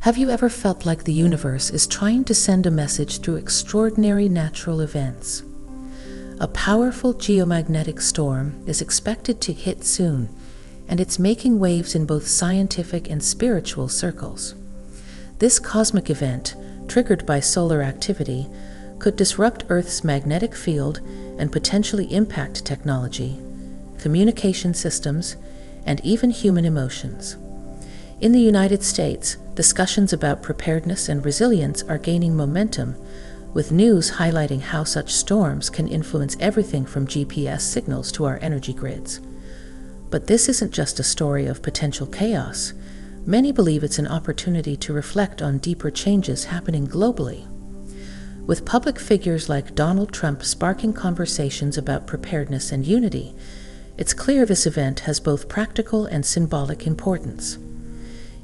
Have you ever felt like the universe is trying to send a message through extraordinary natural events? A powerful geomagnetic storm is expected to hit soon, and it's making waves in both scientific and spiritual circles. This cosmic event, triggered by solar activity, could disrupt Earth's magnetic field and potentially impact technology, communication systems, and even human emotions. In the United States, discussions about preparedness and resilience are gaining momentum, with news highlighting how such storms can influence everything from GPS signals to our energy grids. But this isn't just a story of potential chaos. Many believe it's an opportunity to reflect on deeper changes happening globally. With public figures like Donald Trump sparking conversations about preparedness and unity, it's clear this event has both practical and symbolic importance.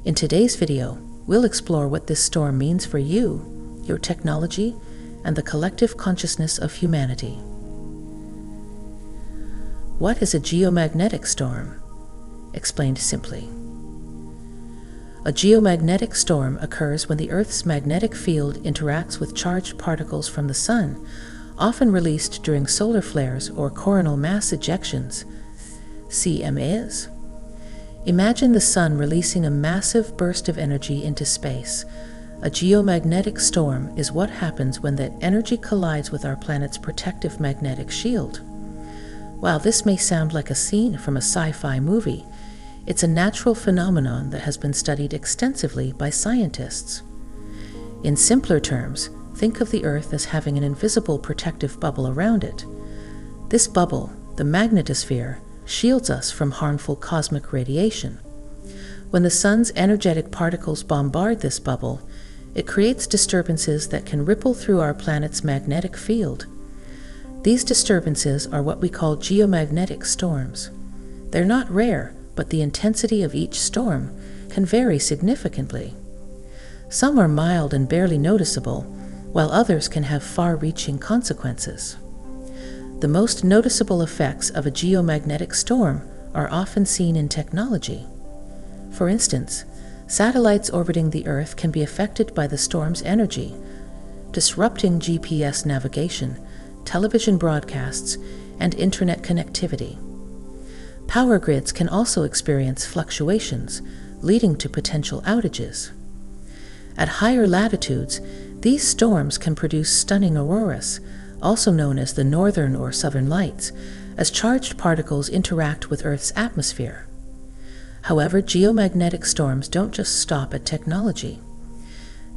In today's video, we'll explore what this storm means for you, your technology, and the collective consciousness of humanity. What is a geomagnetic storm? Explained simply. A geomagnetic storm occurs when the Earth's magnetic field interacts with charged particles from the Sun, often released during solar flares or coronal mass ejections, CMAs. Imagine the Sun releasing a massive burst of energy into space. A geomagnetic storm is what happens when that energy collides with our planet's protective magnetic shield. While this may sound like a scene from a sci-fi movie, it's a natural phenomenon that has been studied extensively by scientists. In simpler terms, think of the Earth as having an invisible protective bubble around it. This bubble, the magnetosphere, shields us from harmful cosmic radiation. When the Sun's energetic particles bombard this bubble, it creates disturbances that can ripple through our planet's magnetic field. These disturbances are what we call geomagnetic storms. They're not rare, but the intensity of each storm can vary significantly. Some are mild and barely noticeable, while others can have far-reaching consequences. The most noticeable effects of a geomagnetic storm are often seen in technology. For instance, satellites orbiting the Earth can be affected by the storm's energy, disrupting GPS navigation, television broadcasts, and internet connectivity. Power grids can also experience fluctuations, leading to potential outages. At higher latitudes, these storms can produce stunning auroras, also known as the northern or southern lights, as charged particles interact with Earth's atmosphere. However, geomagnetic storms don't just stop at technology.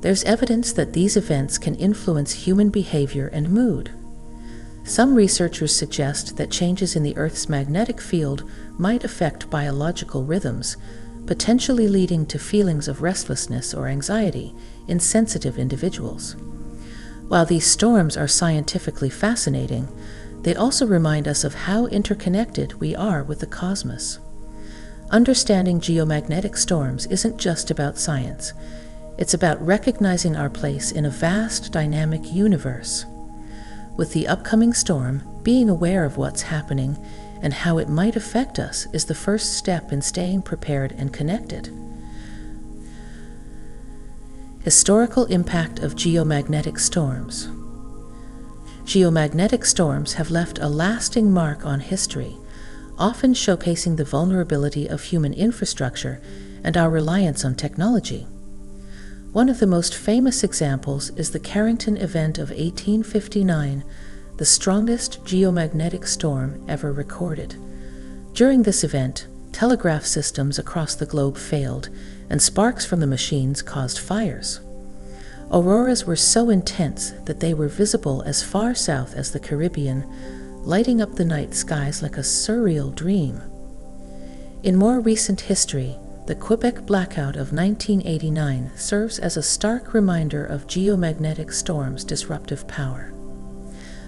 There's evidence that these events can influence human behavior and mood. Some researchers suggest that changes in the Earth's magnetic field might affect biological rhythms, potentially leading to feelings of restlessness or anxiety in sensitive individuals. While these storms are scientifically fascinating, they also remind us of how interconnected we are with the cosmos. Understanding geomagnetic storms isn't just about science. It's about recognizing our place in a vast, dynamic universe. With the upcoming storm, being aware of what's happening and how it might affect us is the first step in staying prepared and connected. Historical impact of geomagnetic storms. Geomagnetic storms have left a lasting mark on history, often showcasing the vulnerability of human infrastructure and our reliance on technology. One of the most famous examples is the Carrington event of 1859, the strongest geomagnetic storm ever recorded. During this event, telegraph systems across the globe failed, and sparks from the machines caused fires. Auroras were so intense that they were visible as far south as the Caribbean, lighting up the night skies like a surreal dream. In more recent history, the Quebec blackout of 1989 serves as a stark reminder of geomagnetic storms' disruptive power.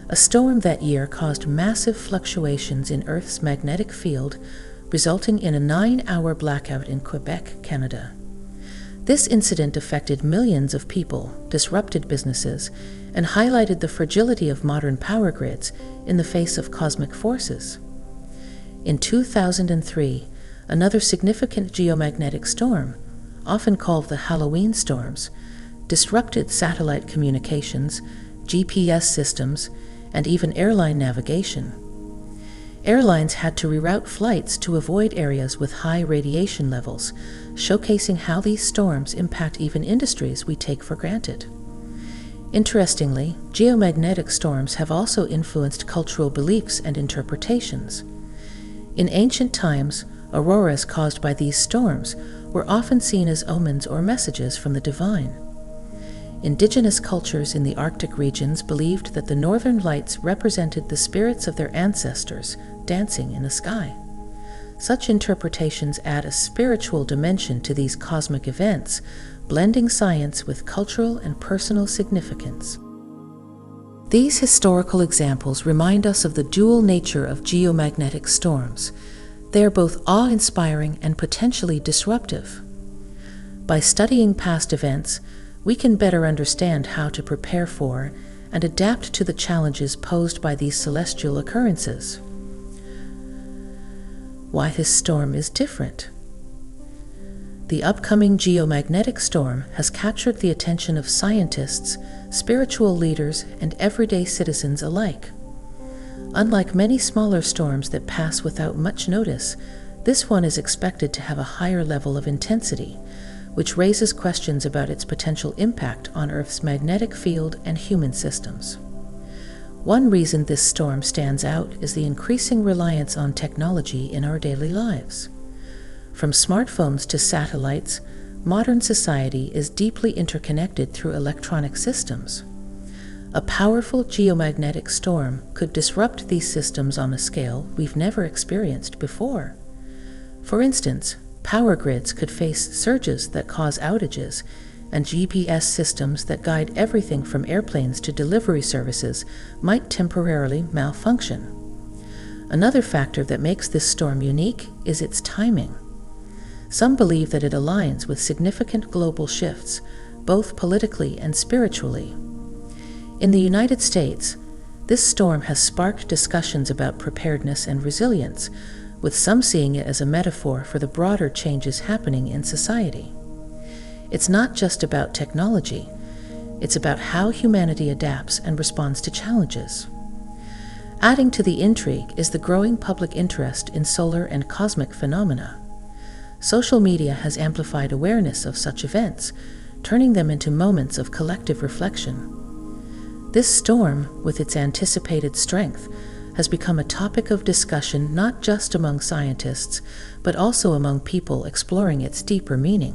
A storm that year caused massive fluctuations in Earth's magnetic field, resulting in a 9-hour blackout in Quebec, Canada. This incident affected millions of people, disrupted businesses, and highlighted the fragility of modern power grids in the face of cosmic forces. In 2003, another significant geomagnetic storm, often called the Halloween storms, disrupted satellite communications, GPS systems, and even airline navigation. Airlines had to reroute flights to avoid areas with high radiation levels, showcasing how these storms impact even industries we take for granted. Interestingly, geomagnetic storms have also influenced cultural beliefs and interpretations. In ancient times, auroras caused by these storms were often seen as omens or messages from the divine. Indigenous cultures in the Arctic regions believed that the northern lights represented the spirits of their ancestors dancing in the sky. Such interpretations add a spiritual dimension to these cosmic events, blending science with cultural and personal significance. These historical examples remind us of the dual nature of geomagnetic storms. They are both awe-inspiring and potentially disruptive. By studying past events, we can better understand how to prepare for and adapt to the challenges posed by these celestial occurrences. Why this storm is different. The upcoming geomagnetic storm has captured the attention of scientists, spiritual leaders, and everyday citizens alike. Unlike many smaller storms that pass without much notice, this one is expected to have a higher level of intensity, which raises questions about its potential impact on Earth's magnetic field and human systems. One reason this storm stands out is the increasing reliance on technology in our daily lives. From smartphones to satellites, modern society is deeply interconnected through electronic systems. A powerful geomagnetic storm could disrupt these systems on a scale we've never experienced before. For instance, power grids could face surges that cause outages, and GPS systems that guide everything from airplanes to delivery services might temporarily malfunction. Another factor that makes this storm unique is its timing. Some believe that it aligns with significant global shifts, both politically and spiritually. In the United States, this storm has sparked discussions about preparedness and resilience, with some seeing it as a metaphor for the broader changes happening in society. It's not just about technology, it's about how humanity adapts and responds to challenges. Adding to the intrigue is the growing public interest in solar and cosmic phenomena. Social media has amplified awareness of such events, turning them into moments of collective reflection. This storm, with its anticipated strength, has become a topic of discussion not just among scientists, but also among people exploring its deeper meaning.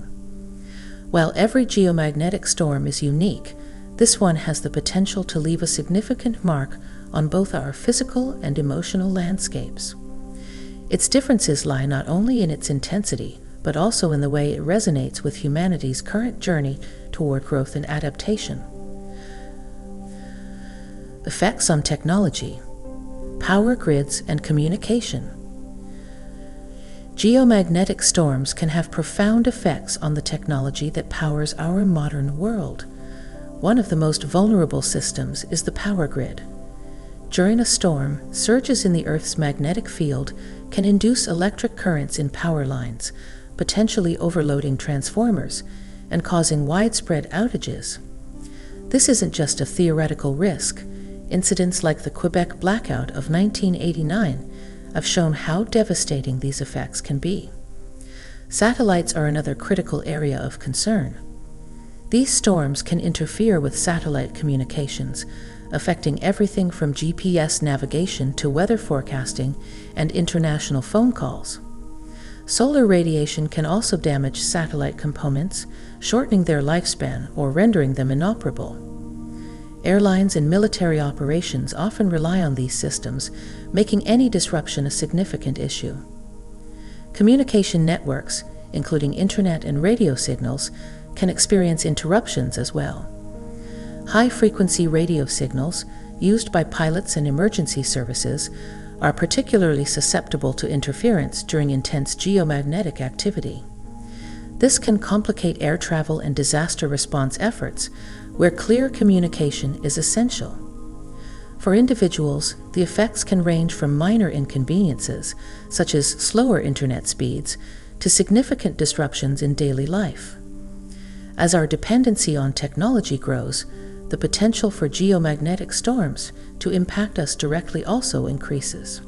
While every geomagnetic storm is unique, this one has the potential to leave a significant mark on both our physical and emotional landscapes. Its differences lie not only in its intensity, but also in the way it resonates with humanity's current journey toward growth and adaptation. Effects on technology, power grids, and communication. Geomagnetic storms can have profound effects on the technology that powers our modern world. One of the most vulnerable systems is the power grid. During a storm, surges in the Earth's magnetic field can induce electric currents in power lines, potentially overloading transformers and causing widespread outages. This isn't just a theoretical risk. Incidents like the Quebec blackout of 1989 have shown how devastating these effects can be. Satellites are another critical area of concern. These storms can interfere with satellite communications, affecting everything from GPS navigation to weather forecasting and international phone calls. Solar radiation can also damage satellite components, shortening their lifespan or rendering them inoperable. Airlines and military operations often rely on these systems, making any disruption a significant issue. Communication networks, including internet and radio signals, can experience interruptions as well. High-frequency radio signals, used by pilots and emergency services, are particularly susceptible to interference during intense geomagnetic activity. This can complicate air travel and disaster response efforts, where clear communication is essential. For individuals, the effects can range from minor inconveniences, such as slower internet speeds, to significant disruptions in daily life. As our dependency on technology grows, the potential for geomagnetic storms to impact us directly also increases.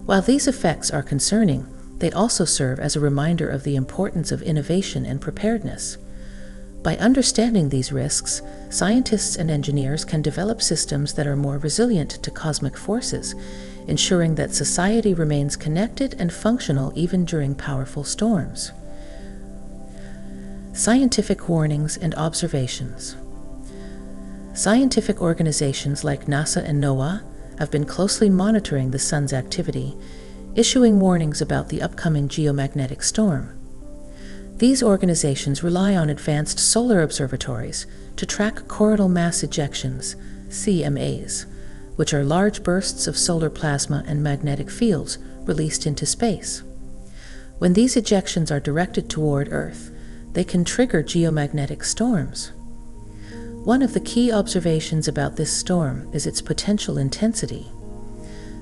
While these effects are concerning, they also serve as a reminder of the importance of innovation and preparedness. By understanding these risks, scientists and engineers can develop systems that are more resilient to cosmic forces, ensuring that society remains connected and functional even during powerful storms. Scientific warnings and observations. Scientific organizations like NASA and NOAA have been closely monitoring the sun's activity, issuing warnings about the upcoming geomagnetic storm. These organizations rely on advanced solar observatories to track coronal mass ejections, CMAs, which are large bursts of solar plasma and magnetic fields released into space. When these ejections are directed toward Earth, they can trigger geomagnetic storms. One of the key observations about this storm is its potential intensity.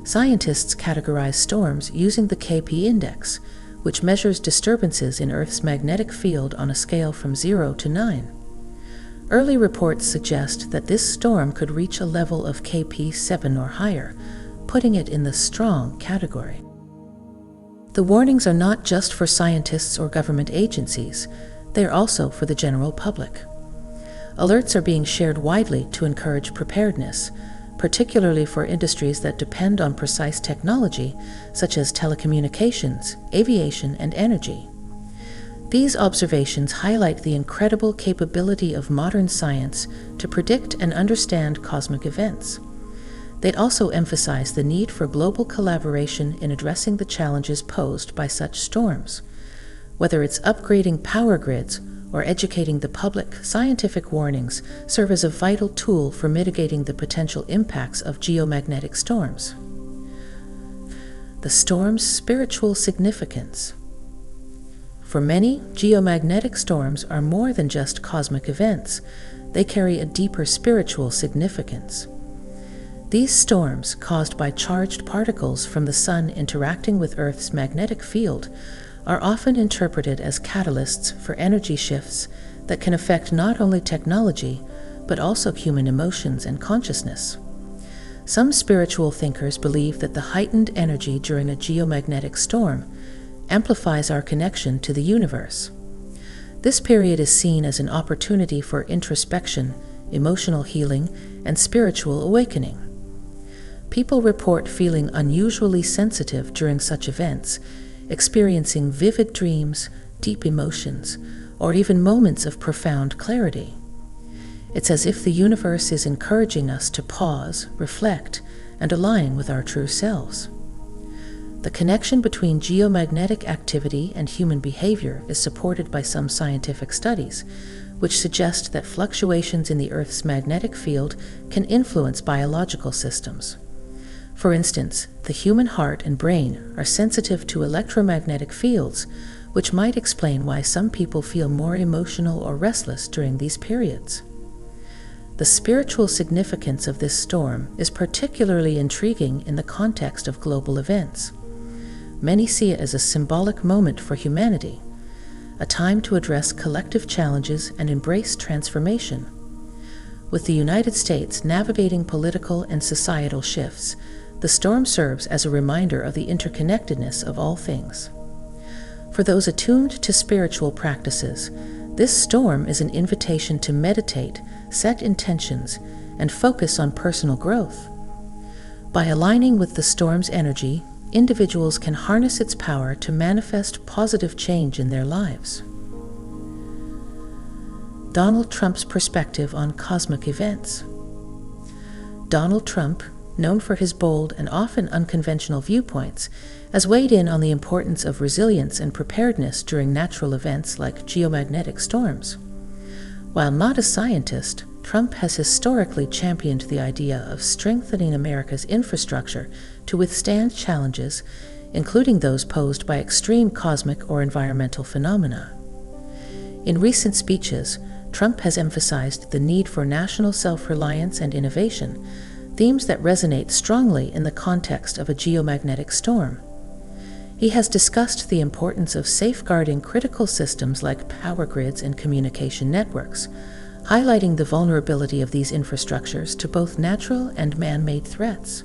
Scientists categorize storms using the KP index, which measures disturbances in Earth's magnetic field on a scale from 0 to 9. Early reports suggest that this storm could reach a level of KP 7 or higher, putting it in the strong category. The warnings are not just for scientists or government agencies, they are also for the general public. Alerts are being shared widely to encourage preparedness, particularly for industries that depend on precise technology, such as telecommunications, aviation, and energy. These observations highlight the incredible capability of modern science to predict and understand cosmic events. They also emphasize the need for global collaboration in addressing the challenges posed by such storms. Whether it's upgrading power grids or educating the public, scientific warnings serve as a vital tool for mitigating the potential impacts of geomagnetic storms. The storm's spiritual significance. For many, geomagnetic storms are more than just cosmic events. They carry a deeper spiritual significance. These storms, caused by charged particles from the sun interacting with Earth's magnetic field, are often interpreted as catalysts for energy shifts that can affect not only technology, but also human emotions and consciousness. Some spiritual thinkers believe that the heightened energy during a geomagnetic storm amplifies our connection to the universe. This period is seen as an opportunity for introspection, emotional healing, and spiritual awakening. People report feeling unusually sensitive during such events, experiencing vivid dreams, deep emotions, or even moments of profound clarity. It's as if the universe is encouraging us to pause, reflect, and align with our true selves. The connection between geomagnetic activity and human behavior is supported by some scientific studies, which suggest that fluctuations in the Earth's magnetic field can influence biological systems. For instance, the human heart and brain are sensitive to electromagnetic fields, which might explain why some people feel more emotional or restless during these periods. The spiritual significance of this storm is particularly intriguing in the context of global events. Many see it as a symbolic moment for humanity, a time to address collective challenges and embrace transformation. With the United States navigating political and societal shifts, the storm serves as a reminder of the interconnectedness of all things. For those attuned to spiritual practices, this storm is an invitation to meditate, set intentions, and focus on personal growth. By aligning with the storm's energy, individuals can harness its power to manifest positive change in their lives. Donald Trump's perspective on cosmic events. Donald Trump, known for his bold and often unconventional viewpoints, has weighed in on the importance of resilience and preparedness during natural events like geomagnetic storms. While not a scientist, Trump has historically championed the idea of strengthening America's infrastructure to withstand challenges, including those posed by extreme cosmic or environmental phenomena. In recent speeches, Trump has emphasized the need for national self-reliance and innovation, themes that resonate strongly in the context of a geomagnetic storm. He has discussed the importance of safeguarding critical systems like power grids and communication networks, highlighting the vulnerability of these infrastructures to both natural and man-made threats.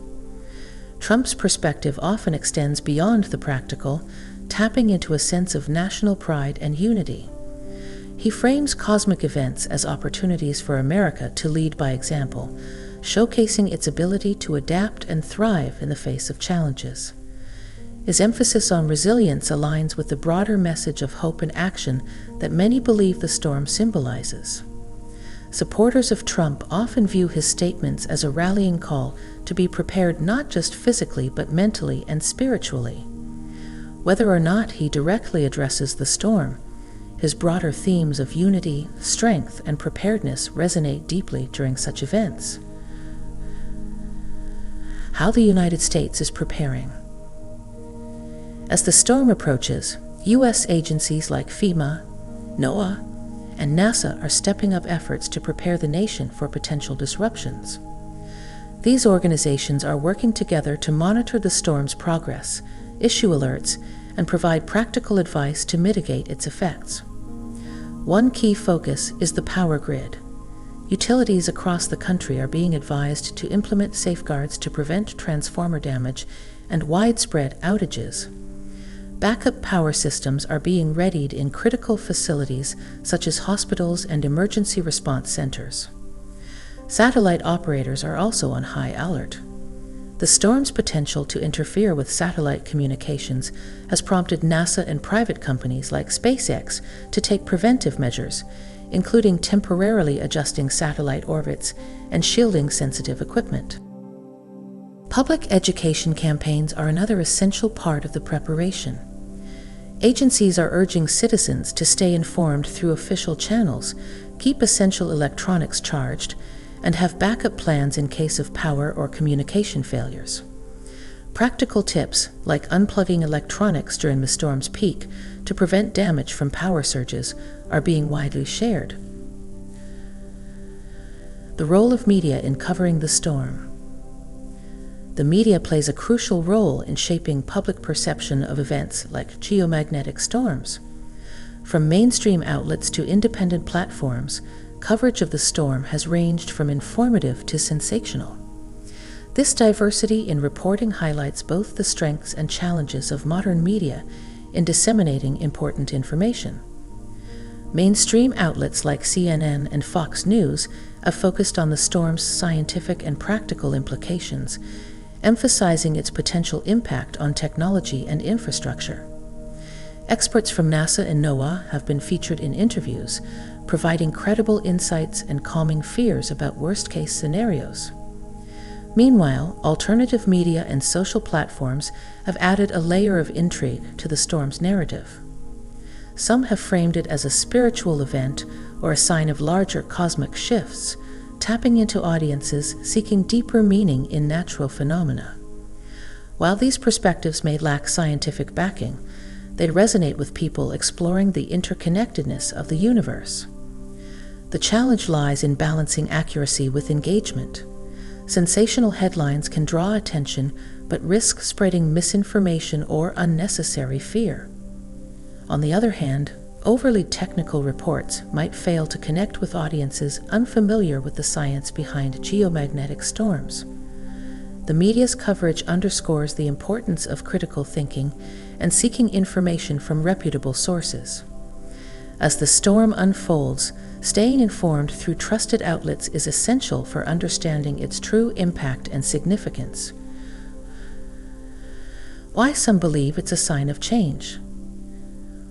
Trump's perspective often extends beyond the practical, tapping into a sense of national pride and unity. He frames cosmic events as opportunities for America to lead by example, showcasing its ability to adapt and thrive in the face of challenges. His emphasis on resilience aligns with the broader message of hope and action that many believe the storm symbolizes. Supporters of Trump often view his statements as a rallying call to be prepared not just physically but mentally and spiritually. Whether or not he directly addresses the storm, his broader themes of unity, strength, and preparedness resonate deeply during such events. How the United States is preparing. As the storm approaches, U.S. agencies like FEMA, NOAA, and NASA are stepping up efforts to prepare the nation for potential disruptions. These organizations are working together to monitor the storm's progress, issue alerts, and provide practical advice to mitigate its effects. One key focus is the power grid. Utilities across the country are being advised to implement safeguards to prevent transformer damage and widespread outages. Backup power systems are being readied in critical facilities such as hospitals and emergency response centers. Satellite operators are also on high alert. The storm's potential to interfere with satellite communications has prompted NASA and private companies like SpaceX to take preventive measures, including temporarily adjusting satellite orbits and shielding sensitive equipment. Public education campaigns are another essential part of the preparation. Agencies are urging citizens to stay informed through official channels, keep essential electronics charged, and have backup plans in case of power or communication failures. Practical tips, like unplugging electronics during the storm's peak to prevent damage from power surges, are being widely shared. The role of media in covering the storm. The media plays a crucial role in shaping public perception of events like geomagnetic storms. From mainstream outlets to independent platforms, coverage of the storm has ranged from informative to sensational. This diversity in reporting highlights both the strengths and challenges of modern media in disseminating important information. Mainstream outlets like CNN and Fox News have focused on the storm's scientific and practical implications, emphasizing its potential impact on technology and infrastructure. Experts from NASA and NOAA have been featured in interviews, providing credible insights and calming fears about worst-case scenarios. Meanwhile, alternative media and social platforms have added a layer of intrigue to the storm's narrative. Some have framed it as a spiritual event or a sign of larger cosmic shifts, tapping into audiences seeking deeper meaning in natural phenomena. While these perspectives may lack scientific backing, they resonate with people exploring the interconnectedness of the universe. The challenge lies in balancing accuracy with engagement. Sensational headlines can draw attention but risk spreading misinformation or unnecessary fear. On the other hand, overly technical reports might fail to connect with audiences unfamiliar with the science behind geomagnetic storms. The media's coverage underscores the importance of critical thinking and seeking information from reputable sources. As the storm unfolds, staying informed through trusted outlets is essential for understanding its true impact and significance. Why some believe it's a sign of change.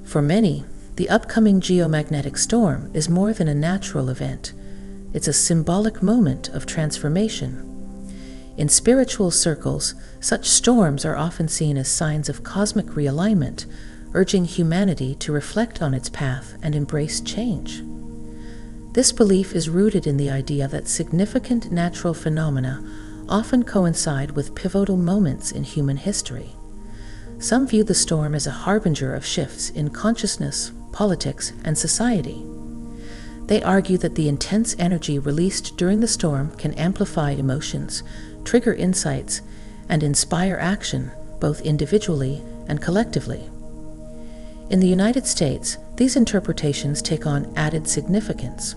For many, the upcoming geomagnetic storm is more than a natural event. It's a symbolic moment of transformation. In spiritual circles, such storms are often seen as signs of cosmic realignment, urging humanity to reflect on its path and embrace change. This belief is rooted in the idea that significant natural phenomena often coincide with pivotal moments in human history. Some view the storm as a harbinger of shifts in consciousness, politics, and society. They argue that the intense energy released during the storm can amplify emotions, trigger insights, and inspire action, both individually and collectively. In the United States, these interpretations take on added significance.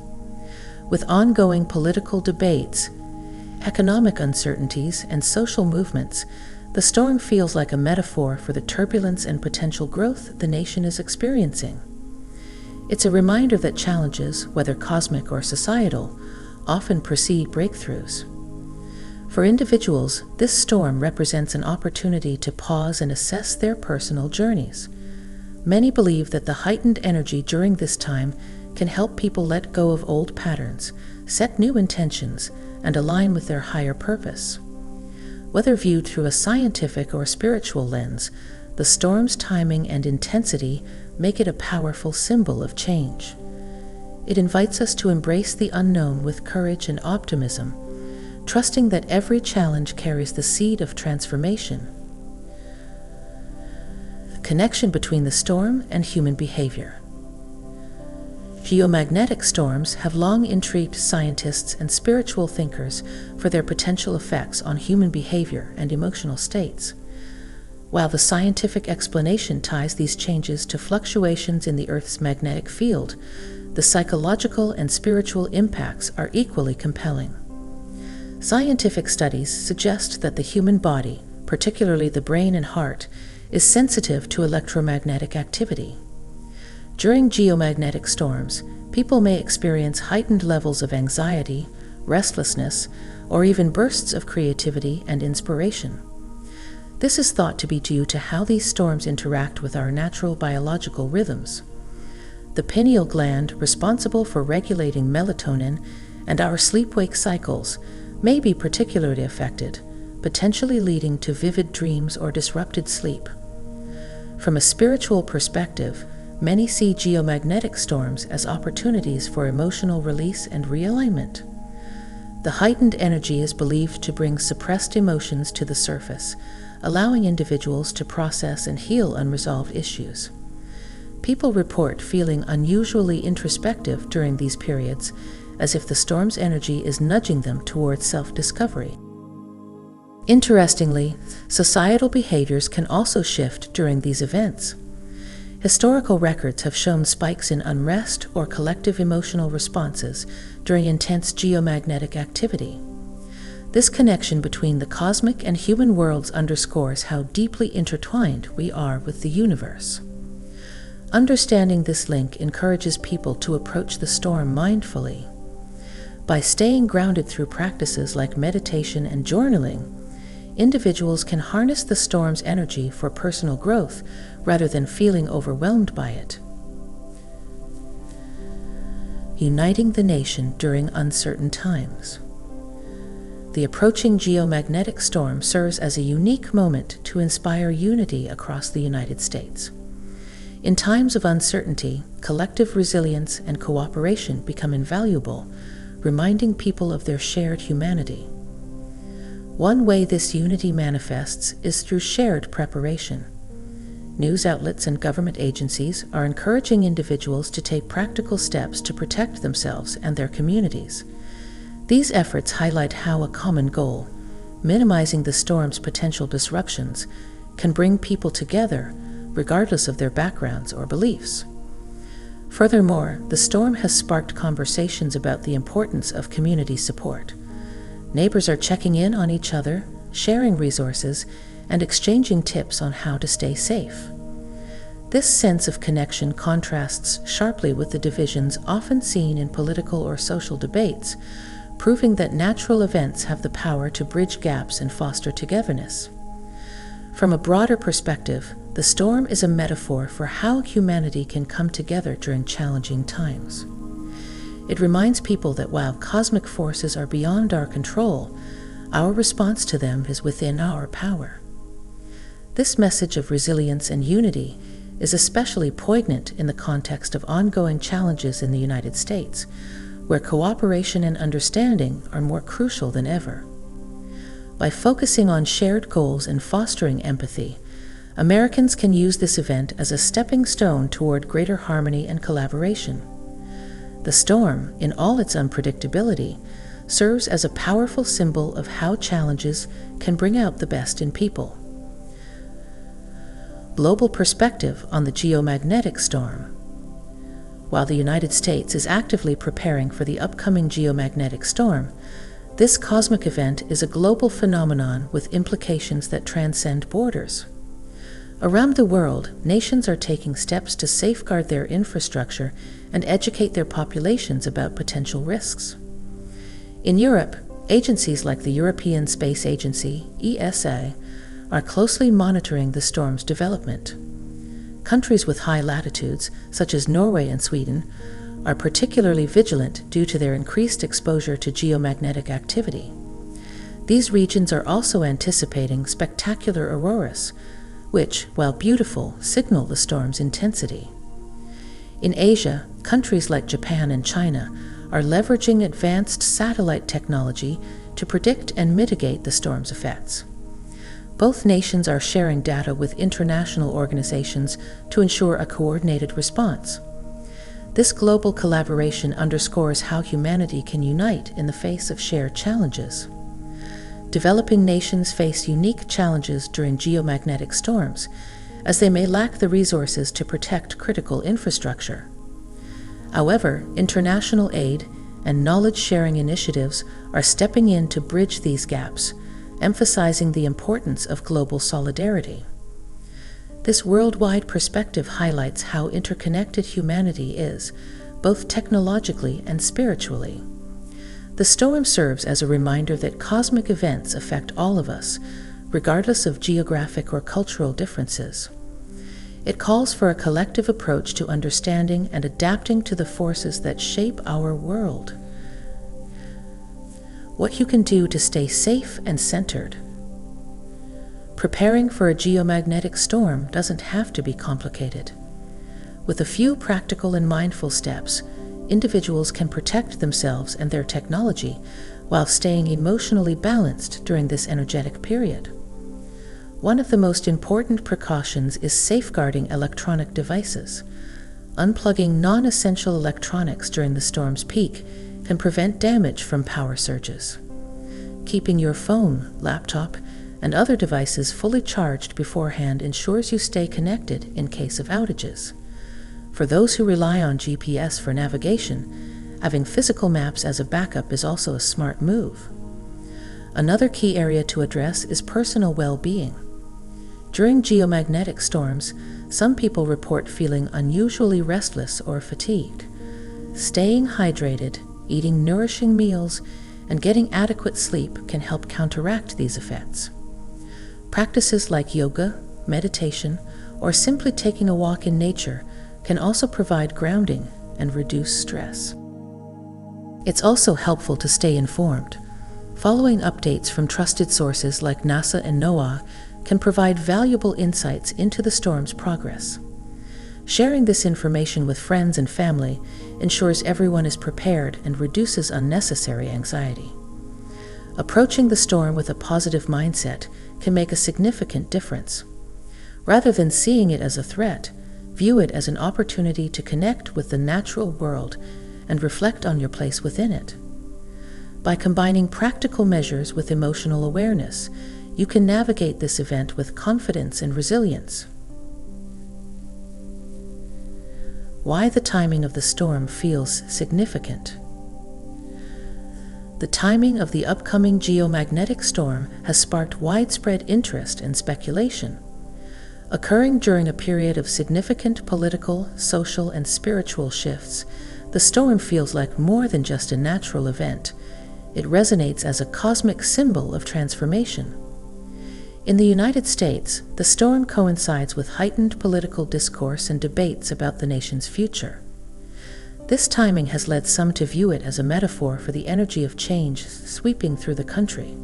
With ongoing political debates, economic uncertainties, and social movements, the storm feels like a metaphor for the turbulence and potential growth the nation is experiencing. It's a reminder that challenges, whether cosmic or societal, often precede breakthroughs. For individuals, this storm represents an opportunity to pause and assess their personal journeys. Many believe that the heightened energy during this time can help people let go of old patterns, set new intentions, and align with their higher purpose. Whether viewed through a scientific or spiritual lens, the storm's timing and intensity make it a powerful symbol of change. It invites us to embrace the unknown with courage and optimism, trusting that every challenge carries the seed of transformation. The connection between the storm and human behavior. Geomagnetic storms have long intrigued scientists and spiritual thinkers for their potential effects on human behavior and emotional states. While the scientific explanation ties these changes to fluctuations in the Earth's magnetic field, the psychological and spiritual impacts are equally compelling. Scientific studies suggest that the human body, particularly the brain and heart, is sensitive to electromagnetic activity. During geomagnetic storms, people may experience heightened levels of anxiety, restlessness, or even bursts of creativity and inspiration. This is thought to be due to how these storms interact with our natural biological rhythms. The pineal gland, responsible for regulating melatonin and our sleep-wake cycles, may be particularly affected, potentially leading to vivid dreams or disrupted sleep. From a spiritual perspective, many see geomagnetic storms as opportunities for emotional release and realignment. The heightened energy is believed to bring suppressed emotions to the surface, allowing individuals to process and heal unresolved issues. People report feeling unusually introspective during these periods, as if the storm's energy is nudging them towards self-discovery. Interestingly, societal behaviors can also shift during these events. Historical records have shown spikes in unrest or collective emotional responses during intense geomagnetic activity. This connection between the cosmic and human worlds underscores how deeply intertwined we are with the universe. Understanding this link encourages people to approach the storm mindfully. By staying grounded through practices like meditation and journaling, individuals can harness the storm's energy for personal growth rather than feeling overwhelmed by it. Uniting the nation during uncertain times. The approaching geomagnetic storm serves as a unique moment to inspire unity across the United States. In times of uncertainty, collective resilience and cooperation become invaluable, reminding people of their shared humanity. One way this unity manifests is through shared preparation. News outlets and government agencies are encouraging individuals to take practical steps to protect themselves and their communities. These efforts highlight how a common goal, minimizing the storm's potential disruptions, can bring people together regardless of their backgrounds or beliefs. Furthermore, the storm has sparked conversations about the importance of community support. Neighbors are checking in on each other, sharing resources, and exchanging tips on how to stay safe. This sense of connection contrasts sharply with the divisions often seen in political or social debates, proving that natural events have the power to bridge gaps and foster togetherness. From a broader perspective, the storm is a metaphor for how humanity can come together during challenging times. It reminds people that while cosmic forces are beyond our control, our response to them is within our power. This message of resilience and unity is especially poignant in the context of ongoing challenges in the United States, where cooperation and understanding are more crucial than ever. By focusing on shared goals and fostering empathy, Americans can use this event as a stepping stone toward greater harmony and collaboration. The storm, in all its unpredictability, serves as a powerful symbol of how challenges can bring out the best in people. Global perspective on the geomagnetic storm. While the United States is actively preparing for the upcoming geomagnetic storm, this cosmic event is a global phenomenon with implications that transcend borders. Around the world, nations are taking steps to safeguard their infrastructure and educate their populations about potential risks. In Europe, agencies like the European Space Agency, ESA, are closely monitoring the storm's development. Countries with high latitudes, such as Norway and Sweden, are particularly vigilant due to their increased exposure to geomagnetic activity. These regions are also anticipating spectacular auroras, which, while beautiful, signal the storm's intensity. In Asia, countries like Japan and China are leveraging advanced satellite technology to predict and mitigate the storm's effects. Both nations are sharing data with international organizations to ensure a coordinated response. This global collaboration underscores how humanity can unite in the face of shared challenges. Developing nations face unique challenges during geomagnetic storms, as they may lack the resources to protect critical infrastructure. However, international aid and knowledge-sharing initiatives are stepping in to bridge these gaps, emphasizing the importance of global solidarity. This worldwide perspective highlights how interconnected humanity is, both technologically and spiritually. The storm serves as a reminder that cosmic events affect all of us, regardless of geographic or cultural differences. It calls for a collective approach to understanding and adapting to the forces that shape our world. What you can do to stay safe and centered. Preparing for a geomagnetic storm doesn't have to be complicated. With a few practical and mindful steps, individuals can protect themselves and their technology while staying emotionally balanced during this energetic period. One of the most important precautions is safeguarding electronic devices. Unplugging non-essential electronics during the storm's peak can prevent damage from power surges. Keeping your phone, laptop, and other devices fully charged beforehand ensures you stay connected in case of outages. For those who rely on GPS for navigation, having physical maps as a backup is also a smart move. Another key area to address is personal well-being. During geomagnetic storms, some people report feeling unusually restless or fatigued. Staying hydrated, eating nourishing meals, and getting adequate sleep can help counteract these effects. Practices like yoga, meditation, or simply taking a walk in nature can also provide grounding and reduce stress. It's also helpful to stay informed. Following updates from trusted sources like NASA and NOAA can provide valuable insights into the storm's progress. Sharing this information with friends and family ensures everyone is prepared and reduces unnecessary anxiety. Approaching the storm with a positive mindset can make a significant difference. Rather than seeing it as a threat, view it as an opportunity to connect with the natural world and reflect on your place within it. By combining practical measures with emotional awareness, you can navigate this event with confidence and resilience. Why the timing of the storm feels significant. The timing of the upcoming geomagnetic storm has sparked widespread interest and speculation. Occurring during a period of significant political, social, and spiritual shifts, the storm feels like more than just a natural event. It resonates as a cosmic symbol of transformation. In the United States, the storm coincides with heightened political discourse and debates about the nation's future. This timing has led some to view it as a metaphor for the energy of change sweeping through the country.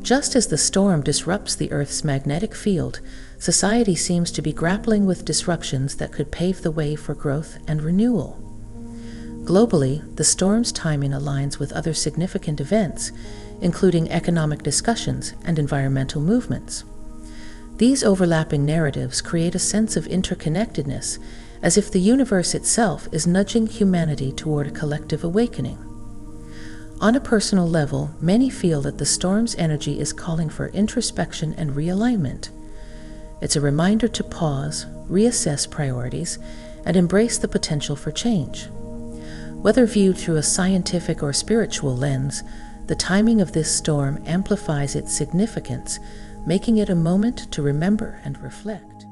Just as the storm disrupts the Earth's magnetic field, society seems to be grappling with disruptions that could pave the way for growth and renewal. Globally, the storm's timing aligns with other significant events, including economic discussions and environmental movements. These overlapping narratives create a sense of interconnectedness, as if the universe itself is nudging humanity toward a collective awakening. On a personal level, many feel that the storm's energy is calling for introspection and realignment. It's a reminder to pause, reassess priorities, and embrace the potential for change. Whether viewed through a scientific or spiritual lens, the timing of this storm amplifies its significance, making it a moment to remember and reflect.